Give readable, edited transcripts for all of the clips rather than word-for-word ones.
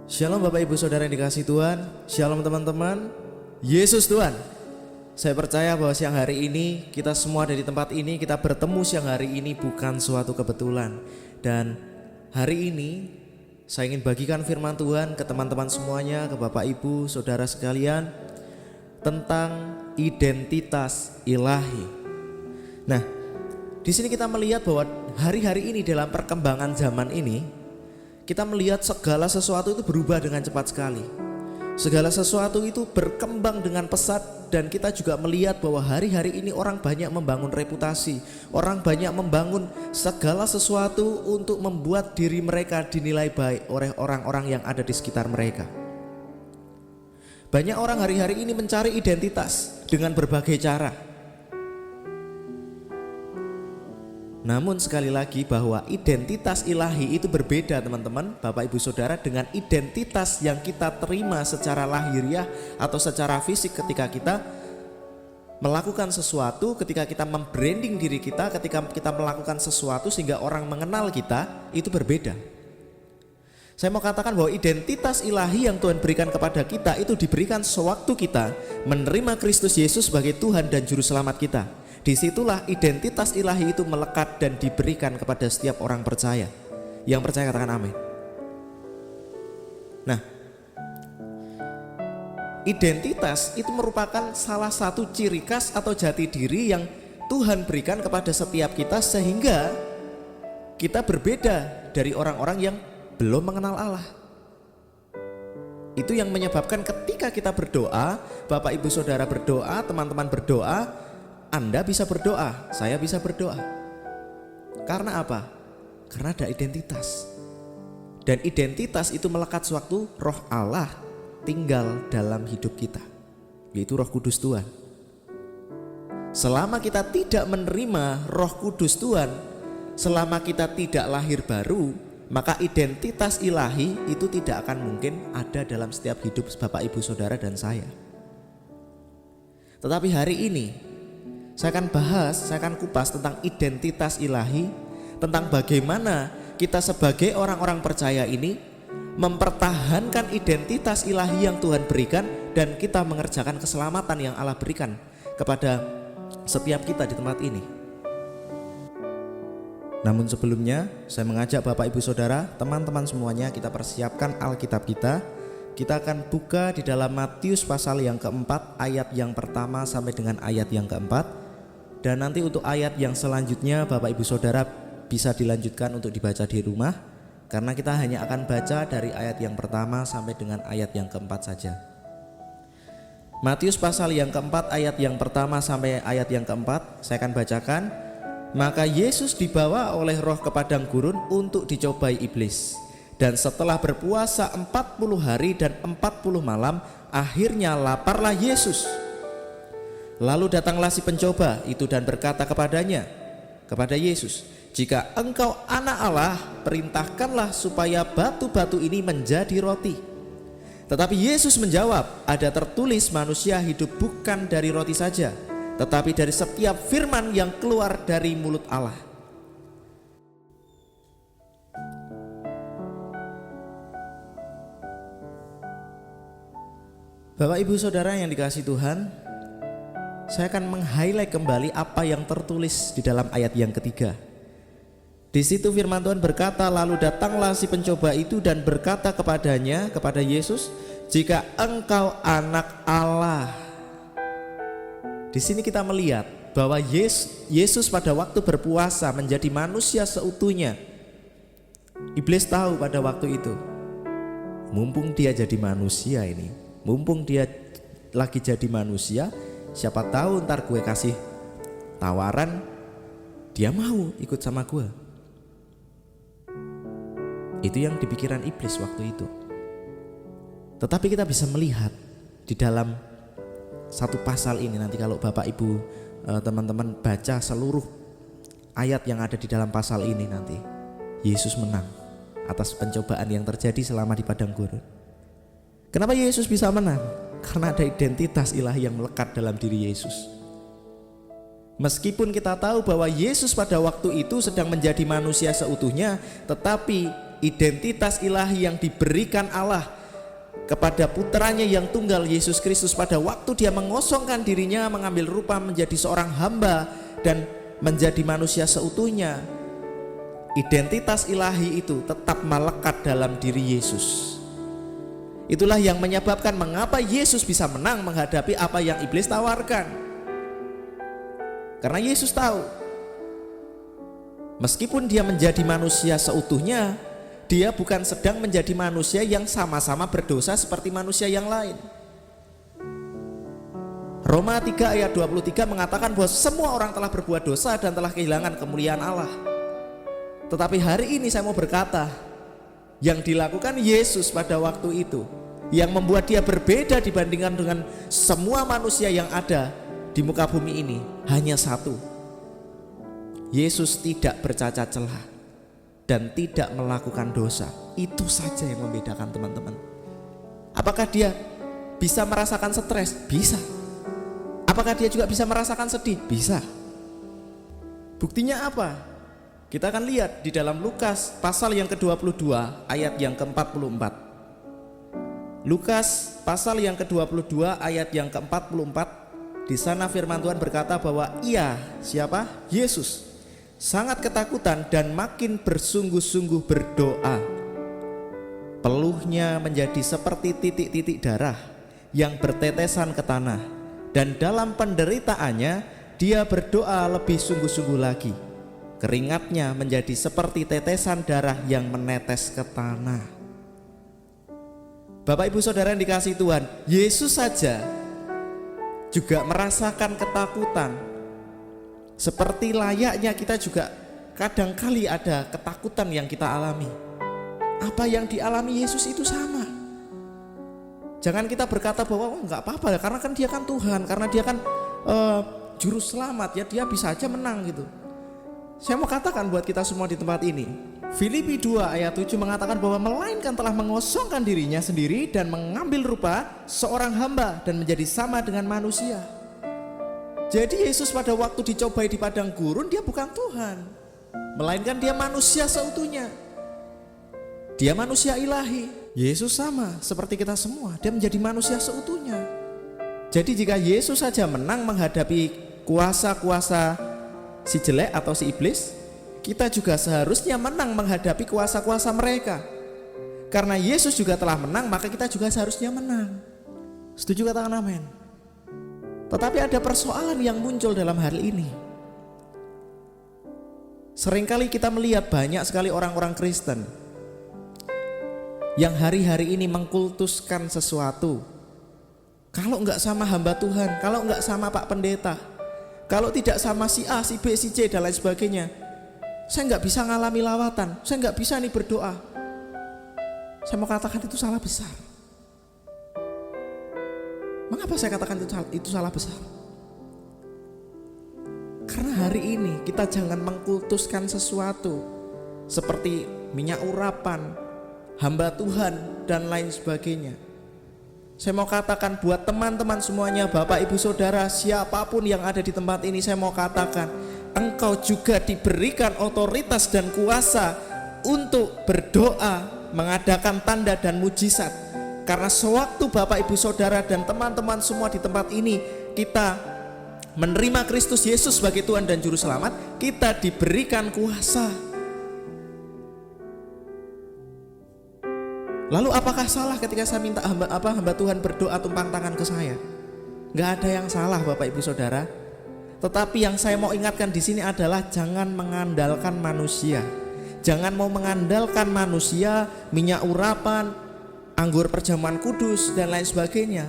Shalom Bapak Ibu Saudara yang dikasihi Tuhan. Shalom teman-teman. Yesus Tuhan. Saya percaya bahwa siang hari ini kita semua dari tempat ini, kita bertemu siang hari ini bukan suatu kebetulan. Dan hari ini saya ingin bagikan firman Tuhan ke teman-teman semuanya, ke Bapak Ibu Saudara sekalian, tentang identitas ilahi. Nah, di sini kita melihat bahwa hari-hari ini dalam perkembangan zaman ini, kita melihat segala sesuatu itu berubah dengan cepat sekali. Segala sesuatu itu berkembang dengan pesat, dan kita juga melihat bahwa hari-hari ini orang banyak membangun reputasi. Orang banyak membangun segala sesuatu untuk membuat diri mereka dinilai baik oleh orang-orang yang ada di sekitar mereka. Banyak orang hari-hari ini mencari identitas dengan berbagai cara. Namun sekali lagi bahwa identitas ilahi itu berbeda teman-teman, Bapak Ibu Saudara, dengan identitas yang kita terima secara lahiriah atau secara fisik ketika kita melakukan sesuatu, ketika kita membranding diri kita, ketika kita melakukan sesuatu sehingga orang mengenal kita, itu berbeda. Saya mau katakan bahwa identitas ilahi yang Tuhan berikan kepada kita itu diberikan sewaktu kita menerima Kristus Yesus sebagai Tuhan dan Juru Selamat kita. Disitulah identitas ilahi itu melekat dan diberikan kepada setiap orang percaya. Yang percaya katakan amin. Nah, identitas itu merupakan salah satu ciri khas atau jati diri yang Tuhan berikan kepada setiap kita, sehingga kita berbeda dari orang-orang yang belum mengenal Allah. Itu yang menyebabkan ketika kita berdoa, Bapak Ibu Saudara berdoa, teman-teman berdoa, Anda bisa berdoa, saya bisa berdoa. Karena apa? Karena ada identitas. Dan identitas itu melekat sewaktu Roh Allah tinggal dalam hidup kita, yaitu Roh Kudus Tuhan. Selama kita tidak menerima Roh Kudus Tuhan, selama kita tidak lahir baru, maka identitas ilahi itu tidak akan mungkin ada dalam setiap hidup Bapak Ibu Saudara dan saya. Tetapi hari ini saya akan kupas tentang identitas ilahi, tentang bagaimana kita sebagai orang-orang percaya ini mempertahankan identitas ilahi yang Tuhan berikan, dan kita mengerjakan keselamatan yang Allah berikan kepada setiap kita di tempat ini. Namun sebelumnya saya mengajak Bapak Ibu Saudara, teman-teman semuanya, kita persiapkan Alkitab kita. Kita akan buka di dalam Matius pasal yang keempat, ayat yang pertama sampai dengan ayat yang keempat. Dan nanti untuk ayat yang selanjutnya Bapak Ibu Saudara bisa dilanjutkan untuk dibaca di rumah, karena kita hanya akan baca dari ayat yang pertama sampai dengan ayat yang keempat saja. Matius pasal yang keempat ayat yang pertama sampai ayat yang keempat saya akan bacakan. Maka Yesus dibawa oleh Roh ke padang gurun untuk dicobai iblis. Dan setelah berpuasa 40 hari dan 40 malam, akhirnya laparlah Yesus. Lalu datanglah si pencoba itu dan berkata kepada Yesus, "Jika engkau anak Allah, perintahkanlah supaya batu-batu ini menjadi roti." Tetapi Yesus menjawab, "Ada tertulis, manusia hidup bukan dari roti saja, tetapi dari setiap firman yang keluar dari mulut Allah." Bapak Ibu Saudara yang dikasihi Tuhan, saya akan meng-highlight kembali apa yang tertulis di dalam ayat yang ketiga. Di situ firman Tuhan berkata, "Lalu datanglah si pencoba itu dan berkata kepada Yesus, 'Jika engkau anak Allah.'" Di sini kita melihat bahwa Yesus pada waktu berpuasa menjadi manusia seutuhnya. Iblis tahu pada waktu itu, mumpung dia jadi manusia ini, mumpung dia lagi jadi manusia, siapa tahu ntar gue kasih tawaran, dia mau ikut sama gue. Itu yang dipikiran iblis waktu itu. Tetapi kita bisa melihat di dalam satu pasal ini, nanti kalau Bapak Ibu teman-teman baca seluruh ayat yang ada di dalam pasal ini, nanti Yesus menang atas pencobaan yang terjadi selama di padang gurun. Kenapa Yesus bisa menang? Karena ada identitas ilahi yang melekat dalam diri Yesus. Meskipun kita tahu bahwa Yesus pada waktu itu sedang menjadi manusia seutuhnya, tetapi identitas ilahi yang diberikan Allah kepada putranya yang tunggal Yesus Kristus pada waktu dia mengosongkan dirinya, mengambil rupa menjadi seorang hamba dan menjadi manusia seutuhnya, identitas ilahi itu tetap melekat dalam diri Yesus. Itulah yang menyebabkan mengapa Yesus bisa menang menghadapi apa yang iblis tawarkan. Karena Yesus tahu, meskipun dia menjadi manusia seutuhnya, dia bukan sedang menjadi manusia yang sama-sama berdosa seperti manusia yang lain. Roma 3 ayat 23 mengatakan bahwa semua orang telah berbuat dosa dan telah kehilangan kemuliaan Allah. Tetapi hari ini saya mau berkata, yang dilakukan Yesus pada waktu itu, yang membuat dia berbeda dibandingkan dengan semua manusia yang ada di muka bumi ini, hanya satu: Yesus tidak bercacat celah dan tidak melakukan dosa. Itu saja yang membedakan, teman-teman. Apakah dia bisa merasakan stres? Bisa. Apakah dia juga bisa merasakan sedih? Bisa. Buktinya apa? Kita akan lihat di dalam Lukas pasal yang ke-22 ayat yang ke-44. Lukas pasal yang ke-22 ayat yang ke-44. Di sana firman Tuhan berkata bahwa ia, siapa? Yesus, sangat ketakutan dan makin bersungguh-sungguh berdoa. Peluhnya menjadi seperti titik-titik darah yang bertetesan ke tanah, dan dalam penderitaannya dia berdoa lebih sungguh-sungguh lagi. Keringatnya menjadi seperti tetesan darah yang menetes ke tanah. Bapak Ibu Saudara yang dikasihi Tuhan, Yesus saja juga merasakan ketakutan. Seperti layaknya kita juga kadangkali ada ketakutan yang kita alami. Apa yang dialami Yesus itu sama. Jangan kita berkata bahwa enggak apa-apa karena kan dia kan Tuhan, karena dia kan juru selamat, ya dia bisa aja menang gitu. Saya mau katakan buat kita semua di tempat ini, Filipi 2 ayat 7 mengatakan bahwa melainkan telah mengosongkan dirinya sendiri dan mengambil rupa seorang hamba dan menjadi sama dengan manusia. Jadi Yesus pada waktu dicobai di padang gurun, dia bukan Tuhan, melainkan dia manusia seutuhnya. Dia manusia ilahi. Yesus sama seperti kita semua, dia menjadi manusia seutuhnya. Jadi jika Yesus saja menang menghadapi kuasa-kuasa si jelek atau si iblis, kita juga seharusnya menang menghadapi kuasa-kuasa mereka. Karena Yesus juga telah menang, maka kita juga seharusnya menang. Setuju, katakan amin. Tetapi ada persoalan yang muncul dalam hal ini. Seringkali kita melihat banyak sekali orang-orang Kristen yang hari-hari ini mengkultuskan sesuatu. Kalau enggak sama hamba Tuhan, kalau enggak sama Pak Pendeta, kalau tidak sama si A, si B, si C dan lain sebagainya, saya enggak bisa ngalami lawatan, saya enggak bisa nih berdoa. Saya mau katakan itu salah besar. Mengapa saya katakan itu salah besar? Karena hari ini kita jangan mengkultuskan sesuatu seperti minyak urapan, hamba Tuhan dan lain sebagainya. Saya mau katakan buat teman-teman semuanya, Bapak Ibu Saudara, siapapun yang ada di tempat ini, saya mau katakan engkau juga diberikan otoritas dan kuasa untuk berdoa, mengadakan tanda dan mujizat. Karena sewaktu Bapak Ibu Saudara dan teman-teman semua di tempat ini kita menerima Kristus Yesus sebagai Tuhan dan Juru Selamat, kita diberikan kuasa. Lalu apakah salah ketika saya minta hamba Tuhan berdoa tumpang tangan ke saya? Gak ada yang salah Bapak Ibu Saudara. Tetapi yang saya mau ingatkan di sini adalah jangan mengandalkan manusia. Jangan mau mengandalkan manusia, minyak urapan, anggur perjamuan kudus dan lain sebagainya.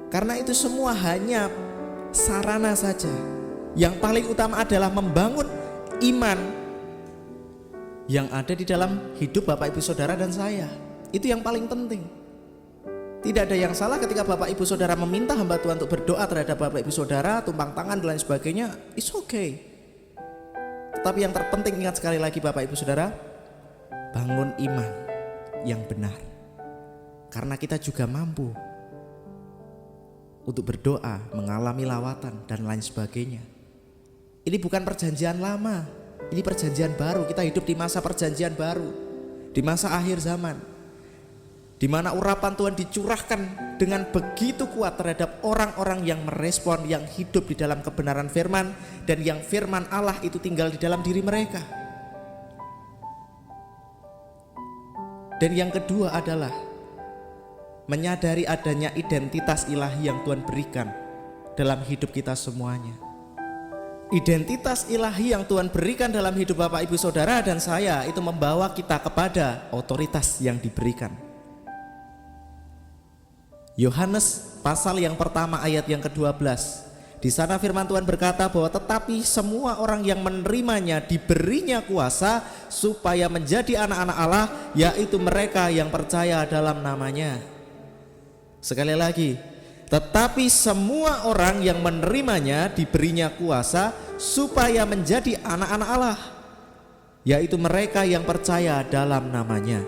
Karena itu semua hanya sarana saja. Yang paling utama adalah membangun iman yang ada di dalam hidup Bapak Ibu Saudara dan saya. Itu yang paling penting. Tidak ada yang salah ketika Bapak Ibu Saudara meminta hamba Tuhan untuk berdoa terhadap Bapak Ibu Saudara, tumpang tangan dan lain sebagainya. It's okay. Tetapi yang terpenting, ingat sekali lagi Bapak Ibu Saudara, bangun iman yang benar. Karena kita juga mampu untuk berdoa, mengalami lawatan dan lain sebagainya. Ini bukan perjanjian lama, ini perjanjian baru. Kita hidup di masa perjanjian baru, di masa akhir zaman. di mana urapan Tuhan dicurahkan dengan begitu kuat terhadap orang-orang yang merespon, yang hidup di dalam kebenaran firman, dan yang firman Allah itu tinggal di dalam diri mereka. Dan yang kedua adalah menyadari adanya identitas ilahi yang Tuhan berikan dalam hidup kita semuanya. Identitas ilahi yang Tuhan berikan dalam hidup Bapak, Ibu, Saudara, dan saya itu membawa kita kepada otoritas yang diberikan. Yohanes pasal yang pertama ayat yang ke-12. Di sana firman Tuhan berkata bahwa tetapi semua orang yang menerimanya diberinya kuasa supaya menjadi anak-anak Allah, yaitu mereka yang percaya dalam namanya. Sekali lagi, tetapi semua orang yang menerimanya diberinya kuasa supaya menjadi anak-anak Allah, yaitu mereka yang percaya dalam namanya.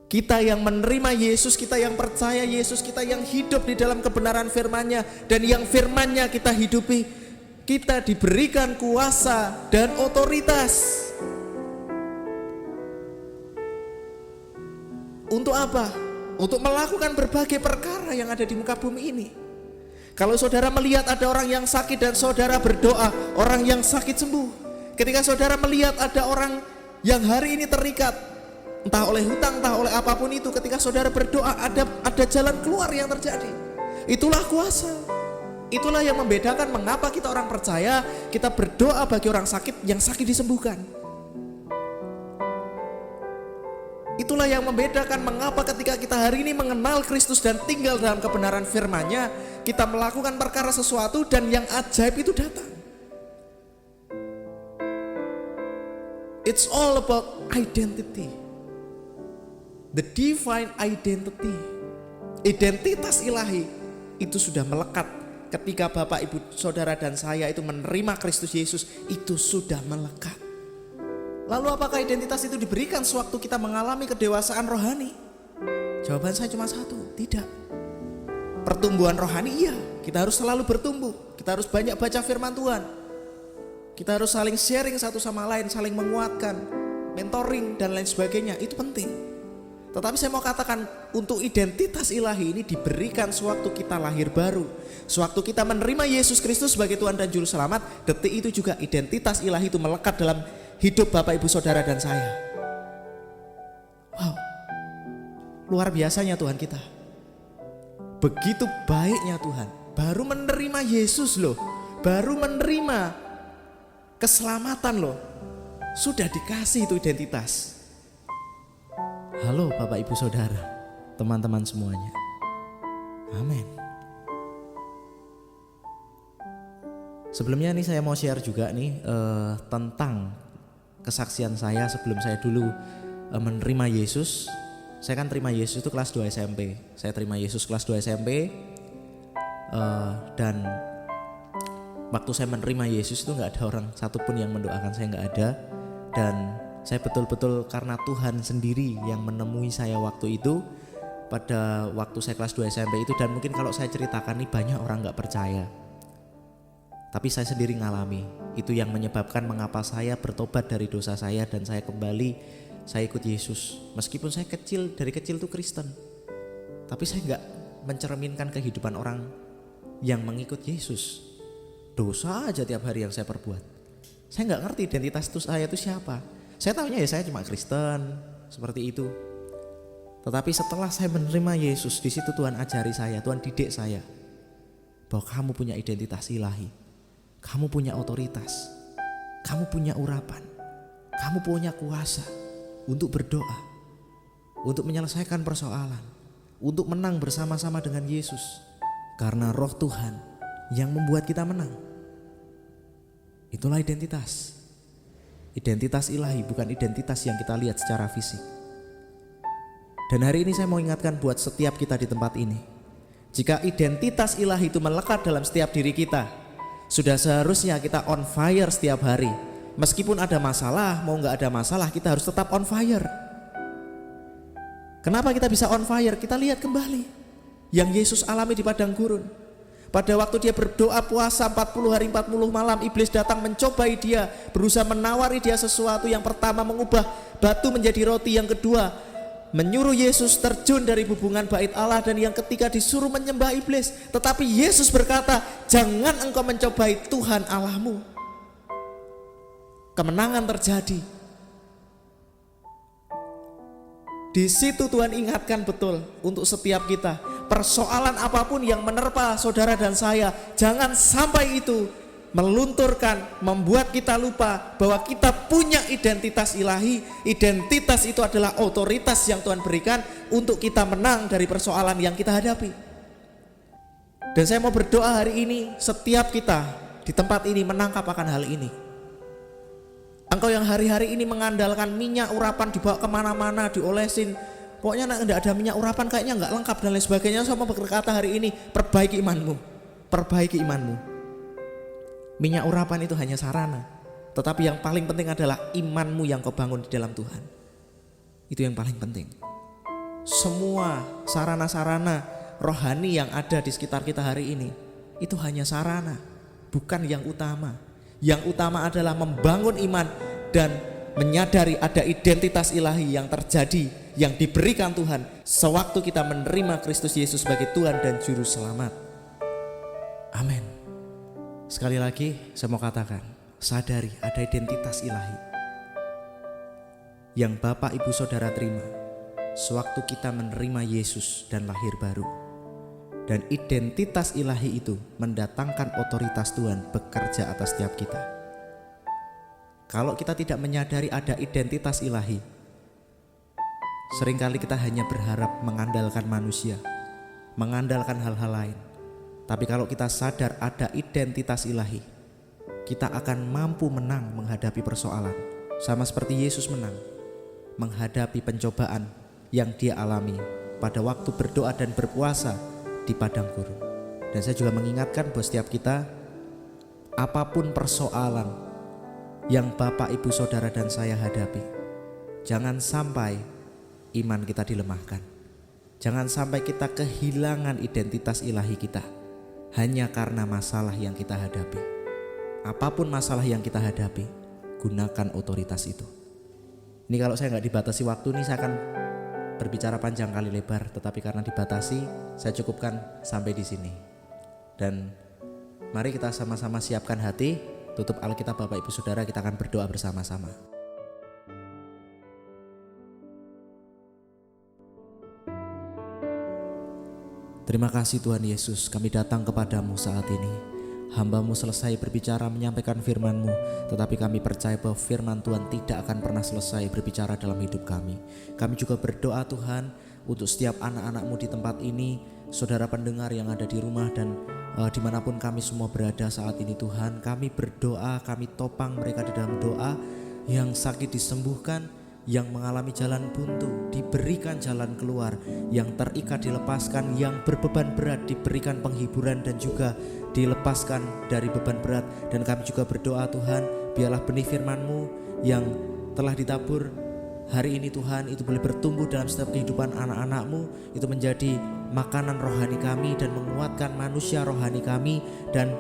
Kita yang menerima Yesus, kita yang percaya Yesus, kita yang hidup di dalam kebenaran firman-Nya, dan yang firman-Nya kita hidupi, kita diberikan kuasa dan otoritas. Untuk apa? Untuk melakukan berbagai perkara yang ada di muka bumi ini. Kalau saudara melihat ada orang yang sakit dan saudara berdoa, orang yang sakit sembuh. Ketika saudara melihat ada orang yang hari ini terikat, entah oleh hutang, entah oleh apapun itu, ketika saudara berdoa ada jalan keluar yang terjadi. Itulah kuasa. Itulah yang membedakan mengapa kita orang percaya, kita berdoa bagi orang sakit, yang sakit disembuhkan. Itulah yang membedakan mengapa ketika kita hari ini mengenal Kristus dan tinggal dalam kebenaran firman-Nya, kita melakukan perkara sesuatu dan yang ajaib itu datang. It's all about identity. The divine identity. Identitas ilahi itu sudah melekat ketika Bapak, Ibu, Saudara, dan saya itu menerima Kristus Yesus, itu sudah melekat. Lalu apakah identitas itu diberikan sewaktu kita mengalami kedewasaan rohani? Jawaban saya cuma satu, tidak. Pertumbuhan rohani iya, kita harus selalu bertumbuh. Kita harus banyak baca firman Tuhan. Kita harus saling sharing satu sama lain, saling menguatkan, mentoring dan lain sebagainya, itu penting. Tetapi saya mau katakan, untuk identitas ilahi ini diberikan sewaktu kita lahir baru. Sewaktu kita menerima Yesus Kristus sebagai Tuhan dan Juru Selamat, detik itu juga identitas ilahi itu melekat dalam hidup Bapak, Ibu, Saudara, dan saya. Wow, luar biasanya Tuhan kita. Begitu baiknya Tuhan. Baru menerima Yesus loh, baru menerima keselamatan loh, sudah dikasih itu identitas. Halo Bapak, Ibu, Saudara, teman-teman semuanya. Amin. Sebelumnya nih saya mau share juga nih tentang kesaksian saya sebelum saya dulu menerima Yesus. Saya kan terima Yesus itu kelas 2 SMP. Saya terima Yesus kelas 2 SMP dan waktu saya menerima Yesus itu gak ada orang satupun yang mendoakan saya, gak ada. Dan saya betul-betul karena Tuhan sendiri yang menemui saya waktu itu, pada waktu saya kelas 2 SMP itu. Dan mungkin kalau saya ceritakan nih banyak orang gak percaya, tapi saya sendiri ngalami. Itu yang menyebabkan mengapa saya bertobat dari dosa saya dan saya kembali, saya ikut Yesus. Meskipun saya dari kecil tuh Kristen, tapi saya gak mencerminkan kehidupan orang yang mengikut Yesus. Dosa aja tiap hari yang saya perbuat. Saya gak ngerti identitas saya itu siapa. Saya tahunya ya saya cuma Kristen, seperti itu. Tetapi setelah saya menerima Yesus, di situ Tuhan ajari saya, Tuhan didik saya bahwa kamu punya identitas ilahi, kamu punya otoritas, kamu punya urapan, kamu punya kuasa untuk berdoa, untuk menyelesaikan persoalan, untuk menang bersama-sama dengan Yesus. Karena Roh Tuhan yang membuat kita menang. Itulah identitas. Identitas ilahi, bukan identitas yang kita lihat secara fisik. Dan hari ini saya mau ingatkan buat setiap kita di tempat ini, jika identitas ilahi itu melekat dalam setiap diri kita, sudah seharusnya kita on fire setiap hari. Meskipun ada masalah, mau gak ada masalah, kita harus tetap on fire. Kenapa kita bisa on fire? Kita lihat kembali yang Yesus alami di padang gurun. Pada waktu dia berdoa puasa 40 hari 40 malam, iblis datang mencobai dia, berusaha menawari dia sesuatu. Yang pertama mengubah batu menjadi roti, yang kedua menyuruh Yesus terjun dari hubungan bait Allah, dan yang ketiga disuruh menyembah iblis. Tetapi Yesus berkata, jangan engkau mencobai Tuhan Allahmu. Kemenangan terjadi. Di situ Tuhan ingatkan betul untuk setiap kita, persoalan apapun yang menerpa saudara dan saya, jangan sampai itu melunturkan, membuat kita lupa bahwa kita punya identitas ilahi. Identitas itu adalah otoritas yang Tuhan berikan untuk kita menang dari persoalan yang kita hadapi. Dan saya mau berdoa hari ini, setiap kita di tempat ini menangkap akan hal ini. Engkau yang hari-hari ini mengandalkan minyak urapan dibawa kemana-mana, diolesin, pokoknya enggak ada minyak urapan, kayaknya enggak lengkap dan lain sebagainya. Saya mau berkata hari ini, perbaiki imanmu. Perbaiki imanmu. Minyak urapan itu hanya sarana, tetapi yang paling penting adalah imanmu yang kau bangun di dalam Tuhan. Itu yang paling penting. Semua sarana-sarana rohani yang ada di sekitar kita hari ini, itu hanya sarana, bukan yang utama. Yang utama adalah membangun iman dan menyadari ada identitas ilahi yang terjadi, yang diberikan Tuhan sewaktu kita menerima Kristus Yesus sebagai Tuhan dan Juru Selamat. Amin. Sekali lagi saya mau katakan, sadari ada identitas ilahi yang Bapak Ibu Saudara terima sewaktu kita menerima Yesus dan lahir baru. Dan identitas ilahi itu mendatangkan otoritas Tuhan bekerja atas setiap kita. Kalau kita tidak menyadari ada identitas ilahi, seringkali kita hanya berharap mengandalkan manusia, mengandalkan hal-hal lain. Tapi kalau kita sadar ada identitas ilahi, kita akan mampu menang menghadapi persoalan. Sama seperti Yesus menang menghadapi pencobaan yang dia alami pada waktu berdoa dan berpuasa di padang gurun. Dan saya juga mengingatkan buat setiap kita, apapun persoalan yang Bapak, Ibu, Saudara dan saya hadapi, jangan sampai iman kita dilemahkan. Jangan sampai kita kehilangan identitas ilahi kita hanya karena masalah yang kita hadapi. Apapun masalah yang kita hadapi, gunakan otoritas itu. Ini kalau saya nggak dibatasi waktu nih, saya akan berbicara panjang kali lebar, tetapi karena dibatasi, saya cukupkan sampai di sini. Dan mari kita sama-sama siapkan hati, tutup Alkitab Bapak Ibu Saudara, kita akan berdoa bersama-sama. Terima kasih Tuhan Yesus, kami datang kepadamu saat ini. Hamba-Mu selesai berbicara menyampaikan firman-Mu, tetapi kami percaya bahwa firman Tuhan tidak akan pernah selesai berbicara dalam hidup kami. Kami juga berdoa Tuhan untuk setiap anak-anak-Mu di tempat ini, saudara pendengar yang ada di rumah dan dimanapun kami semua berada saat ini Tuhan. Kami berdoa, kami topang mereka di dalam doa, yang sakit disembuhkan, yang mengalami jalan buntu diberikan jalan keluar, yang terikat dilepaskan, yang berbeban berat diberikan penghiburan dan juga dilepaskan dari beban berat. Dan kami juga berdoa Tuhan, biarlah benih firman-Mu yang telah ditabur hari ini Tuhan, itu boleh bertumbuh dalam setiap kehidupan anak-anak-Mu, itu menjadi makanan rohani kami dan menguatkan manusia rohani kami, dan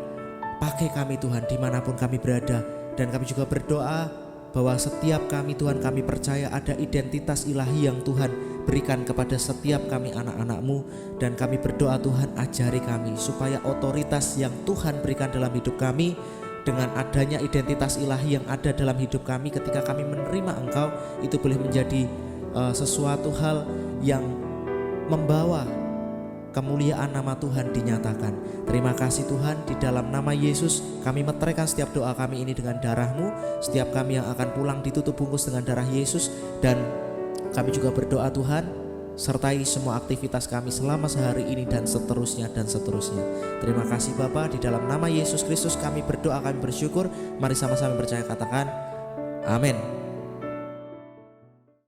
pakai kami Tuhan dimanapun kami berada. Dan kami juga berdoa bahwa setiap kami Tuhan, kami percaya ada identitas ilahi yang Tuhan berikan kepada setiap kami anak-anak-Mu. Dan kami berdoa Tuhan, ajari kami supaya otoritas yang Tuhan berikan dalam hidup kami, dengan adanya identitas ilahi yang ada dalam hidup kami ketika kami menerima Engkau, itu boleh menjadi sesuatu hal yang membawa kemuliaan nama Tuhan dinyatakan. Terima kasih Tuhan, di dalam nama Yesus kami meteraikan setiap doa kami ini dengan darah-Mu. Setiap kami yang akan pulang ditutup bungkus dengan darah Yesus. Dan kami juga berdoa Tuhan, sertai semua aktivitas kami selama sehari ini dan seterusnya dan seterusnya. Terima kasih Bapa, di dalam nama Yesus Kristus kami berdoa, kami bersyukur. Mari sama-sama percaya, katakan amin.